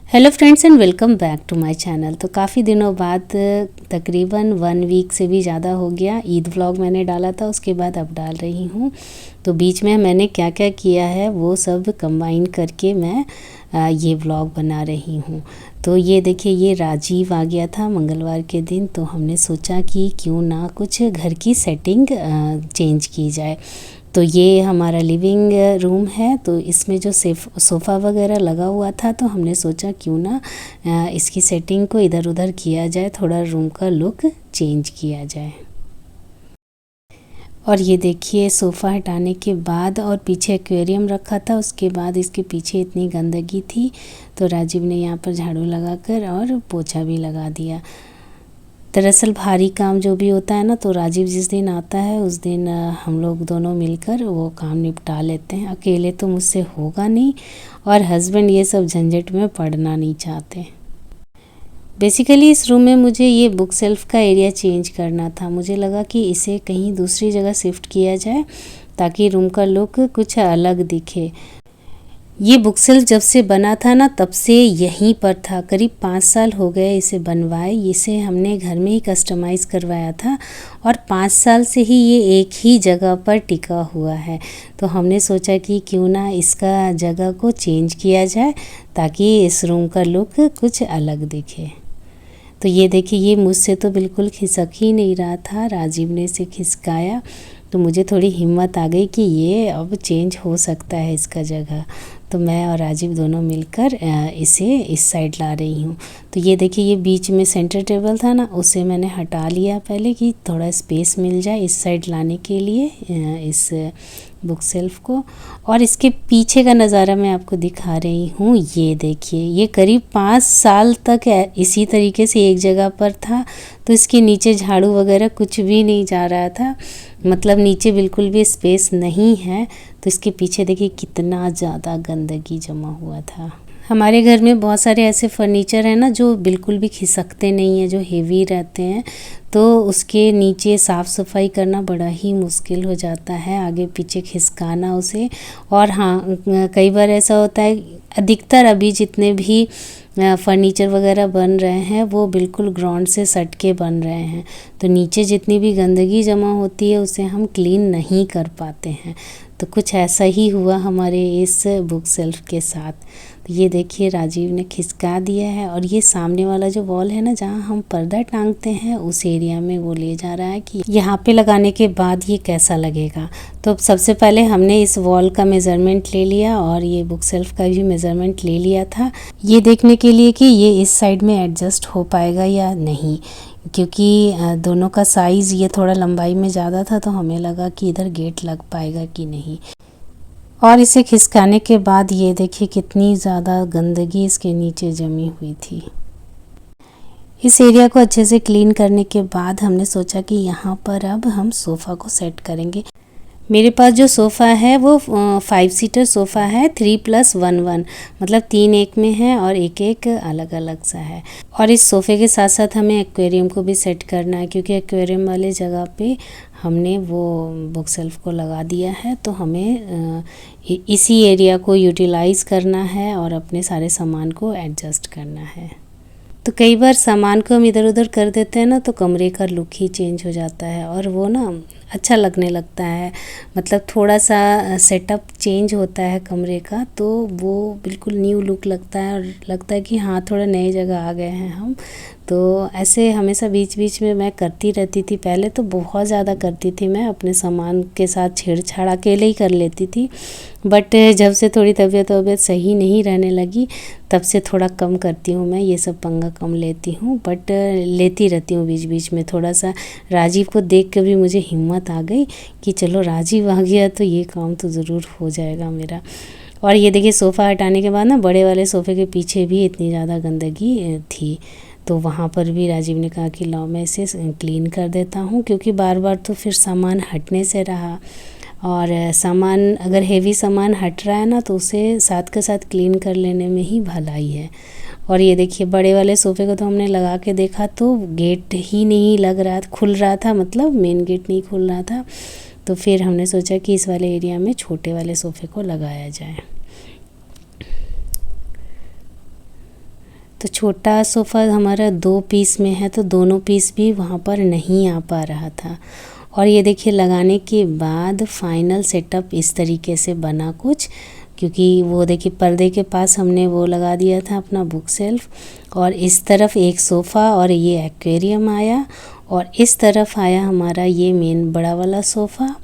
Hello friends and welcome back to my channel. तो काफ़ी दिनों बाद तकरीबन 1 वीक से भी ज़्यादा हो गया ईद व्लॉग मैंने डाला था, उसके बाद अब डाल रही हूँ। तो बीच में मैंने क्या क्या किया है वो सब कंबाइन करके मैं ये व्लॉग बना रही हूँ। तो ये देखिए, ये राजीव आ गया था मंगलवार के दिन, तो हमने सोचा कि क्यों ना कुछ घर की सेटिंग चेंज की जाए। तो ये हमारा लिविंग रूम है, तो इसमें जो सोफ़ा वगैरह लगा हुआ था, तो हमने सोचा क्यों ना इसकी सेटिंग को इधर उधर किया जाए, थोड़ा रूम का लुक चेंज किया जाए। और ये देखिए, सोफ़ा हटाने के बाद और पीछे एक्वेरियम रखा था, उसके बाद इसके पीछे इतनी गंदगी थी, तो राजीव ने यहाँ पर झाड़ू लगाकर और पोछा भी लगा दिया। दरअसल भारी काम जो भी होता है ना, तो राजीव जिस दिन आता है उस दिन हम लोग दोनों मिलकर वो काम निपटा लेते हैं। अकेले तो मुझसे होगा नहीं, और हस्बैंड ये सब झंझट में पड़ना नहीं चाहते। बेसिकली इस रूम में मुझे ये बुक शेल्फ का एरिया चेंज करना था। मुझे लगा कि इसे कहीं दूसरी जगह शिफ्ट किया जाए ताकि रूम का लुक कुछ अलग दिखे। ये बुक शेल्फ जब से बना था ना, तब से यहीं पर था। करीब 5 साल हो गए इसे बनवाए। इसे हमने घर में ही कस्टमाइज़ करवाया था, और 5 साल से ही ये एक ही जगह पर टिका हुआ है। तो हमने सोचा कि क्यों ना इसका जगह को चेंज किया जाए ताकि इस रूम का लुक कुछ अलग दिखे। तो ये देखिए, ये मुझसे तो बिल्कुल खिसक ही नहीं रहा था। राजीव ने इसे खिसकाया, तो मुझे थोड़ी हिम्मत आ गई कि ये अब चेंज हो सकता है इसका जगह। तो मैं और राजीव दोनों मिलकर इसे इस साइड ला रही हूँ। तो ये देखिए, ये बीच में सेंटर टेबल था ना, उसे मैंने हटा लिया पहले कि थोड़ा स्पेस मिल जाए इस साइड लाने के लिए इस बुक शेल्फ को। और इसके पीछे का नज़ारा मैं आपको दिखा रही हूँ। ये देखिए, ये करीब 5 साल तक इसी तरीके से एक जगह पर था। तो इसके नीचे झाड़ू वगैरह कुछ भी नहीं जा रहा था, मतलब नीचे बिल्कुल भी स्पेस नहीं है। तो इसके पीछे देखिए कितना ज़्यादा गंदगी जमा हुआ था। हमारे घर में बहुत सारे ऐसे फर्नीचर हैं ना जो बिल्कुल भी खिसकते नहीं हैं, जो हेवी रहते हैं, तो उसके नीचे साफ़ सफाई करना बड़ा ही मुश्किल हो जाता है, आगे पीछे खिसकाना उसे। और हाँ, कई बार ऐसा होता है, अधिकतर अभी जितने भी फर्नीचर वगैरह बन रहे हैं वो बिल्कुल ग्राउंड से सट के बन रहे हैं, तो नीचे जितनी भी गंदगी जमा होती है उसे हम क्लीन नहीं कर पाते हैं। तो कुछ ऐसा ही हुआ हमारे इस बुक शेल्फ के साथ। तो ये देखिए, राजीव ने खिसका दिया है, और ये सामने वाला जो वॉल है ना, जहाँ हम पर्दा टांगते हैं, उस एरिया में वो ले जा रहा है कि यहाँ पे लगाने के बाद ये कैसा लगेगा। तो सबसे पहले हमने इस वॉल का मेज़रमेंट ले लिया, और ये बुक शेल्फ का भी मेज़रमेंट ले लिया था, ये देखने के लिए कि ये इस साइड में एडजस्ट हो पाएगा या नहीं, क्योंकि दोनों का साइज़ ये थोड़ा लंबाई में ज़्यादा था, तो हमें लगा कि इधर गेट लग पाएगा कि नहीं। और इसे खिसकाने के बाद ये देखिए कितनी ज़्यादा गंदगी इसके नीचे जमी हुई थी। इस एरिया को अच्छे से क्लीन करने के बाद हमने सोचा कि यहाँ पर अब हम सोफ़ा को सेट करेंगे। मेरे पास जो सोफ़ा है वो 5 सीटर सोफ़ा है, 3+1 मतलब 3 एक में है और एक एक अलग अलग सा है। और इस सोफ़े के साथ साथ हमें एक्वेरियम को भी सेट करना है, क्योंकि एक्वेरियम वाले जगह पे हमने वो बुक शेल्फ को लगा दिया है। तो हमें इसी एरिया को यूटिलाइज़ करना है और अपने सारे सामान को एडजस्ट करना है। तो कई बार सामान को हम इधर उधर कर देते हैं ना, तो कमरे का लुक ही चेंज हो जाता है, और वो ना अच्छा लगने लगता है। मतलब थोड़ा सा सेटअप चेंज होता है कमरे का, तो वो बिल्कुल न्यू लुक लगता है, और लगता है कि हाँ, थोड़ा नई जगह आ गए हैं हम। तो ऐसे हमेशा बीच बीच में मैं करती रहती थी। पहले तो बहुत ज़्यादा करती थी, मैं अपने सामान के साथ छेड़छाड़ अकेले ही कर लेती थी, बट जब से थोड़ी तबीयत सही नहीं रहने लगी, तब से थोड़ा कम करती हूँ मैं, ये सब पंगा कम लेती हूँ, बट लेती रहती हूँ बीच बीच में। थोड़ा सा राजीव को देख कर भी मुझे हिम्मत आ गई कि चलो राजीव आ गया तो ये काम तो ज़रूर हो जाएगा मेरा। और ये देखिए, सोफ़ा हटाने के बाद ना बड़े वाले सोफ़े के पीछे भी इतनी ज़्यादा गंदगी थी, तो वहाँ पर भी राजीव ने कहा कि लाओ मैं इसे क्लीन कर देता हूँ, क्योंकि बार बार तो फिर सामान हटने से रहा, और सामान अगर हेवी सामान हट रहा है ना, तो उसे साथ के साथ क्लीन कर लेने में ही भलाई है। और ये देखिए, बड़े वाले सोफ़े को तो हमने लगा के देखा तो गेट ही नहीं लग रहा था, खुल रहा था, मतलब मेन गेट नहीं खुल रहा था। तो फिर हमने सोचा कि इस वाले एरिया में छोटे वाले सोफ़े को लगाया जाए। तो छोटा सोफ़ा हमारा 2 पीस में है, तो दोनों पीस भी वहाँ पर नहीं आ पा रहा था। और ये देखिए लगाने के बाद फाइनल सेटअप इस तरीके से बना कुछ, क्योंकि वो देखिए पर्दे के पास हमने वो लगा दिया था अपना बुक शेल्फ, और इस तरफ एक सोफ़ा और ये एक्वेरियम आया, और इस तरफ आया हमारा ये मेन बड़ा वाला सोफ़ा,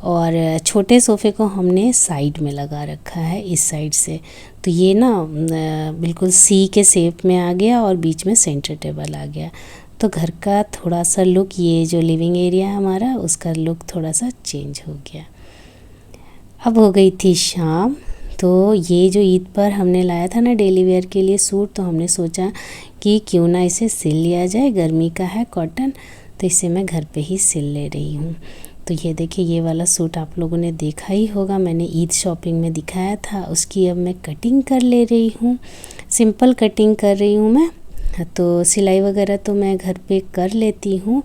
और छोटे सोफ़े को हमने साइड में लगा रखा है इस साइड से। तो ये ना बिल्कुल सी के शेप में आ गया और बीच में सेंटर टेबल आ गया। तो घर का थोड़ा सा लुक, ये जो लिविंग एरिया है हमारा, उसका लुक थोड़ा सा चेंज हो गया। अब हो गई थी शाम, तो ये जो ईद पर हमने लाया था ना डेली वेयर के लिए सूट, तो हमने सोचा कि क्यों ना इसे सिल लिया जाए, गर्मी का है कॉटन, तो इसे मैं घर पे ही सिल ले रही हूँ। तो ये देखिए ये वाला सूट आप लोगों ने देखा ही होगा, मैंने ईद शॉपिंग में दिखाया था, उसकी अब मैं कटिंग कर ले रही हूँ। सिंपल कटिंग कर रही हूँ मैं, तो सिलाई वगैरह तो मैं घर पे कर लेती हूँ,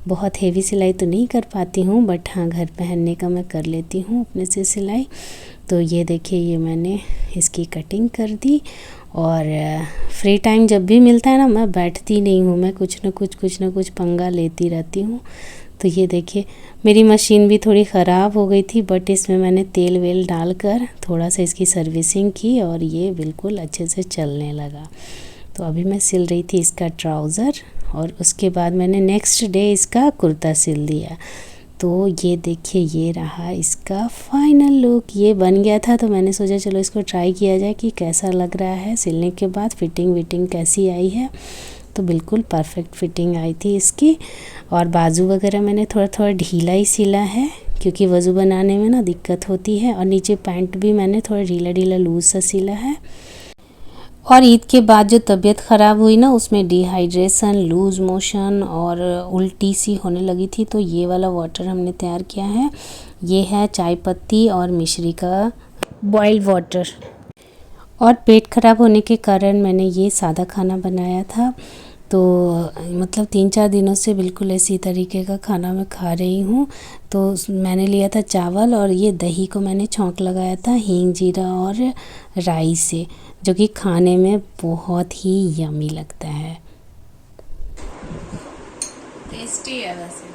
बहुत हेवी सिलाई तो नहीं कर पाती हूँ, बट हाँ घर पहनने का मैं कर लेती हूँ अपने से सिलाई। तो ये देखिए ये मैंने इसकी कटिंग कर दी, और फ्री टाइम जब भी मिलता है ना, मैं बैठती नहीं हूँ, मैं कुछ ना कुछ पंगा लेती रहती हूँ। तो ये देखिए मेरी मशीन भी थोड़ी ख़राब हो गई थी, बट इसमें मैंने तेल वेल डालकर थोड़ा सा इसकी सर्विसिंग की, और ये बिल्कुल अच्छे से चलने लगा। तो अभी मैं सिल रही थी इसका ट्राउज़र, और उसके बाद मैंने नेक्स्ट डे इसका कुर्ता सिल दिया। तो ये देखिए ये रहा इसका फाइनल लुक, ये बन गया था। तो मैंने सोचा चलो इसको ट्राई किया जाए कि कैसा लग रहा है सिलने के बाद, फिटिंग विटिंग कैसी आई है। तो बिल्कुल परफेक्ट फिटिंग आई थी इसकी, और बाजू वगैरह मैंने थोड़ा थोड़ा ढीला ही सिला है, क्योंकि वज़ू बनाने में ना दिक्कत होती है, और नीचे पैंट भी मैंने थोड़ा ढीला ढीला लूज़ सा सिला है। और ईद के बाद जो तबीयत ख़राब हुई ना, उसमें डिहाइड्रेशन, लूज़ मोशन और उल्टी सी होने लगी थी, तो ये वाला वाटर हमने तैयार किया है। ये है चाय पत्ती और मिश्री का बॉइल्ड वाटर। और पेट ख़राब होने के कारण मैंने ये सादा खाना बनाया था, तो मतलब 3-4 दिनों से बिल्कुल इसी तरीके का खाना मैं खा रही हूँ। तो मैंने लिया था चावल, और ये दही को मैंने छौंक लगाया था हींग, जीरा और राई से, जो कि खाने में बहुत ही यमी लगता है, टेस्टी है वैसे।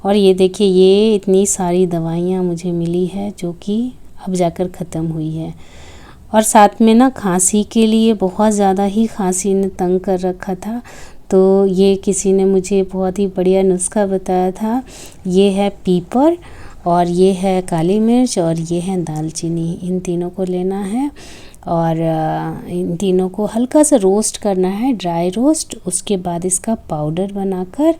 और ये देखिए ये इतनी सारी दवाइयाँ मुझे मिली है, जो कि अब जाकर ख़त्म हुई है। और साथ में ना खांसी के लिए, बहुत ज़्यादा ही खांसी ने तंग कर रखा था, तो ये किसी ने मुझे बहुत ही बढ़िया नुस्खा बताया था। ये है पीपर, और ये है काली मिर्च, और ये है दालचीनी। इन तीनों को लेना है, और इन तीनों को हल्का सा रोस्ट करना है, ड्राई रोस्ट। उसके बाद इसका पाउडर बनाकर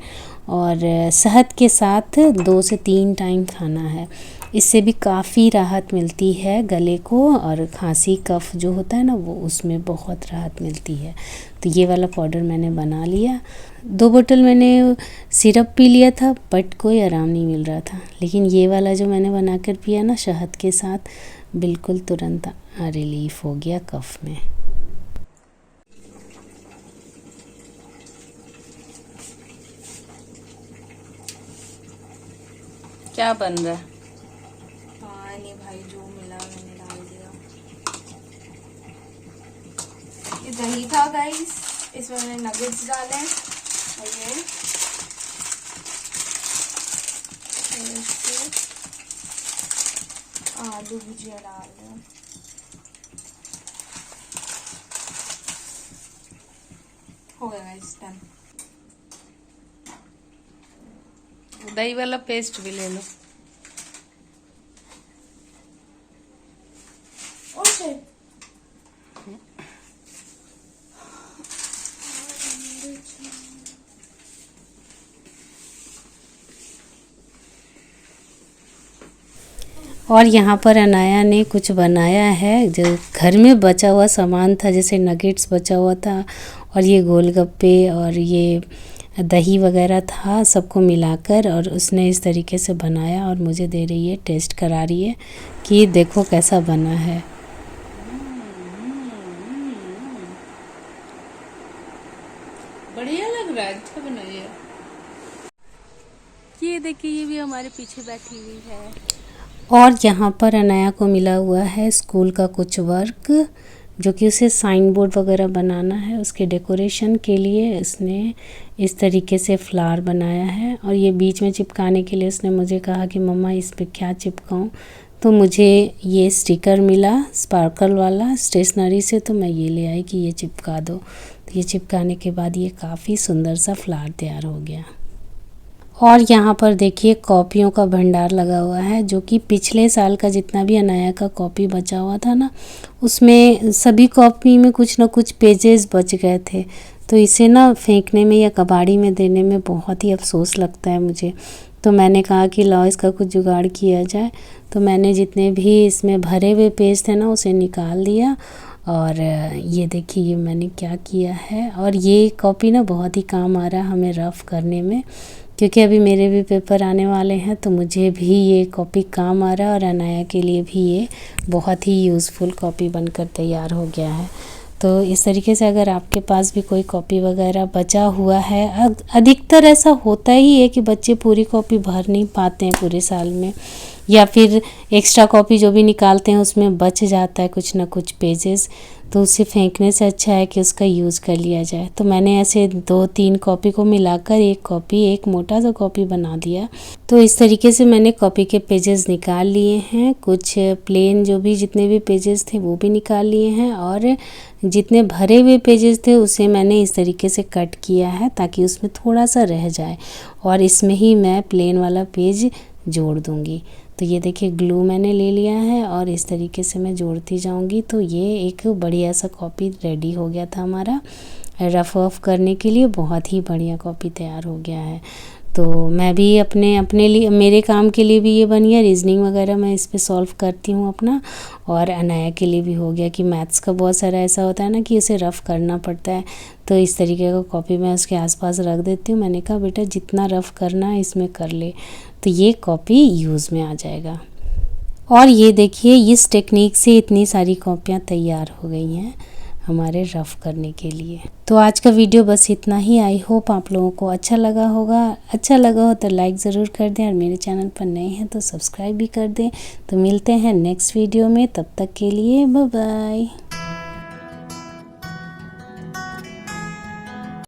और शहद के साथ 2 से 3 टाइम खाना है। इससे भी काफ़ी राहत मिलती है गले को, और खांसी कफ जो होता है ना, वो उसमें बहुत राहत मिलती है। तो ये वाला पाउडर मैंने बना लिया। 2 बोतल मैंने सिरप पी लिया था, बट कोई आराम नहीं मिल रहा था। लेकिन ये वाला जो मैंने बना कर पिया ना शहद के साथ, बिल्कुल तुरंत रिलीफ हो गया कफ में। क्या बन रहा है? नहीं भाई, जो मिला मैंने डाल दिया। ये दही था गाइस, इसमें मैंने नगेट्स डाले, और ये आलू भुजिया डाल रहे, हो गया गाइस, डन। दही वाला पेस्ट भी ले लो। और यहाँ पर अनाया ने कुछ बनाया है, जो घर में बचा हुआ सामान था, जैसे नगेट्स बचा हुआ था, और ये गोलगप्पे और ये दही वगैरह था, सबको मिलाकर, और उसने इस तरीके से बनाया और मुझे दे रही है, टेस्ट करा रही है कि देखो कैसा बना है। बढ़िया लग रहा है, अच्छा बनाइए। ये देखिए ये भी हमारे पीछे बैठी हुई है। और यहाँ पर अनाया को मिला हुआ है स्कूल का कुछ वर्क, जो कि उसे साइन बोर्ड वगैरह बनाना है, उसके डेकोरेशन के लिए इसने इस तरीके से फ्लावर बनाया है। और ये बीच में चिपकाने के लिए उसने मुझे कहा कि मम्मा इस पे क्या चिपकाऊं, तो मुझे ये स्टिकर मिला स्पार्कल वाला स्टेशनरी से, तो मैं ये ले आई कि ये चिपका दो। तो ये चिपकाने के बाद ये काफ़ी सुंदर सा फ्लावर तैयार हो गया। और यहाँ पर देखिए कॉपियों का भंडार लगा हुआ है, जो कि पिछले साल का जितना भी अनाया का कॉपी बचा हुआ था ना, उसमें सभी कॉपी में कुछ ना कुछ पेजेस बच गए थे। तो इसे ना फेंकने में या कबाड़ी में देने में बहुत ही अफसोस लगता है मुझे। तो मैंने कहा कि लाओ इसका कुछ जुगाड़ किया जाए। तो मैंने जितने भी इसमें भरे हुए पेज थे ना उसे निकाल दिया। और ये देखिए ये मैंने क्या किया है। और ये कॉपी ना बहुत ही काम आ रहा है हमें रफ़ करने में, क्योंकि अभी मेरे भी पेपर आने वाले हैं, तो मुझे भी ये कॉपी काम आ रहा है और अनाया के लिए भी ये बहुत ही यूज़फुल कॉपी बनकर तैयार हो गया है। तो इस तरीके से अगर आपके पास भी कोई कॉपी वगैरह बचा हुआ है, अधिकतर ऐसा होता ही है कि बच्चे पूरी कॉपी भर नहीं पाते हैं पूरे साल में, या फिर एक्स्ट्रा कॉपी जो भी निकालते हैं उसमें बच जाता है कुछ ना कुछ पेजेस, तो उसे फेंकने से अच्छा है कि उसका यूज़ कर लिया जाए। तो मैंने ऐसे 2-3 कॉपी को मिलाकर एक मोटा सा कॉपी बना दिया। तो इस तरीके से मैंने कॉपी के पेजेस निकाल लिए हैं, कुछ प्लेन जो भी जितने भी पेजेस थे वो भी निकाल लिए हैं, और जितने भरे हुए पेजेस थे उसे मैंने इस तरीके से कट किया है ताकि उसमें थोड़ा सा रह जाए, और इसमें ही मैं प्लेन वाला पेज जोड़ दूँगी। तो ये देखिए ग्लू मैंने ले लिया है और इस तरीके से मैं जोड़ती जाऊंगी। तो ये एक बढ़िया सा कॉपी रेडी हो गया था हमारा रफ ऑफ करने के लिए। बहुत ही बढ़िया कॉपी तैयार हो गया है। तो मैं भी अपने लिए, मेरे काम के लिए भी ये बन गया, रीजनिंग वगैरह मैं इस पे सॉल्व करती हूँ अपना, और अनाया के लिए भी हो गया कि मैथ्स का बहुत सारा ऐसा होता है ना कि उसे रफ़ करना पड़ता है। तो इस तरीके का कॉपी मैं उसके आसपास रख देती हूँ। मैंने कहा बेटा जितना रफ़ करना है इसमें कर ले, तो ये कॉपी यूज़ में आ जाएगा। और ये देखिए इस टेक्निक से इतनी सारी कॉपियाँ तैयार हो गई हैं हमारे रफ़ करने के लिए। तो आज का वीडियो बस इतना ही। आई होप आप लोगों को अच्छा लगा होगा। अच्छा लगा हो तो लाइक ज़रूर कर दें, और मेरे चैनल पर नए हैं तो सब्सक्राइब भी कर दें। तो मिलते हैं नेक्स्ट वीडियो में, तब तक के लिए बाय बाय।